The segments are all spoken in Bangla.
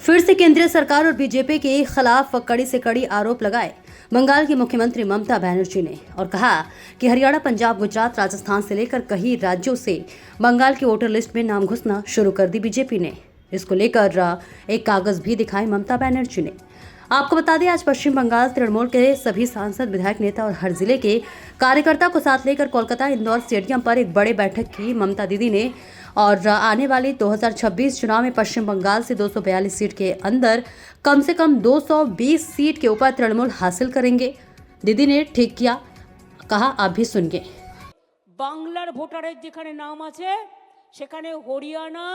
फिर से केंद्रीय सरकार और बीजेपी के खिलाफ कड़ी से कड़ी आरोप लगाए बंगाल की मुख्यमंत्री ममता बनर्जी ने और कहा कि हरियाणा, पंजाब, गुजरात, राजस्थान से लेकर कई राज्यों से बंगाल की वोटर लिस्ट में नाम घुसना शुरू कर दी बीजेपी ने। इसको लेकर एक कागज भी दिखाई ममता बनर्जी ने। आपको बता दें, आज पश्चिम बंगाल तृणमूल के सभी सांसद, विधायक, नेता और हर जिले के कार्यकर्ता को साथ लेकर कोलकाता इंदौर स्टेडियम पर एक बड़े बैठक की ममता दीदी ने और आने वाली 2026 चुनाव में पश्चिम बंगाल से 242 सीट के अंदर कम से कम 220 सीट के ऊपर तृणमूल हासिल करेंगे। दीदी ने ठीक किया, कहा, आप भी सुनिए। বাংলার ভোটারের যেখানে নাম আছে সেখানে হরিয়ানা,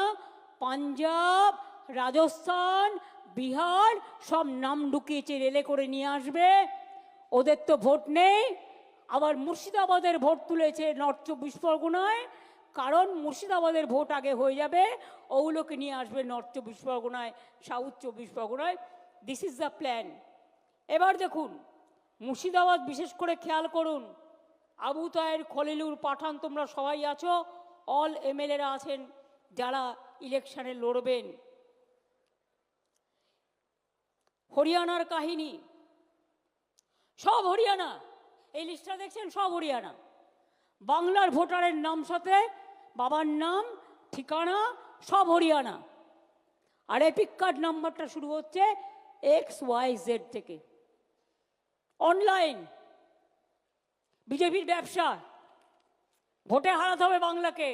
পাঞ্জাব, রাজস্থান, বিহার সব নাম ঢুকিয়েছে, রেলে করে নিয়ে আসবে। ওদের তো ভোট নেই, আবার মুর্শিদাবাদের ভোট তুলেছে নর্থ 24 পরগনায়, কারণ মুর্শিদাবাদের ভোট আগে হয়ে যাবে, ওগুলোকে নিয়ে আসবে নর্থ 24 পরগনায়, সাউথ 24 পরগনায়। This is the plan. এবার দেখুন, মুর্শিদাবাদ বিশেষ করে খেয়াল করুন, আবু তাহের, খলিলুর, পাঠান, তোমরা সবাই আছো, অল এমএলএরা আছেন যারা ইলেকশনে লড়বেন। হরিয়ানার কাহিনী, সব হরিয়ানা, এই লিস্টটা দেখছেন, সব হরিয়ানা। বাংলার ভোটারের নাম সাথে বাবার নাম, ঠিকানা সব হরিয়ানা। আর এপিক কার্ড নাম্বারটা শুরু হচ্ছে XYZ থেকে। অনলাইন বিজেপির ব্যবসা, ভোটে হারাতে হবে বাংলাকে,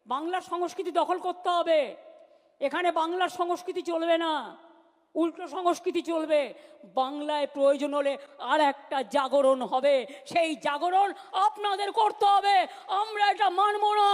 বাংলার সংস্কৃতি দখল করতে হবে। এখানে বাংলার সংস্কৃতি চলবে না, উল্টো সংস্কৃতি চলবে। বাংলায় প্রয়োজন হলে আর একটা জাগরণ হবে, সেই জাগরণ আপনাদের করতে হবে, আমরা এটা মানব না।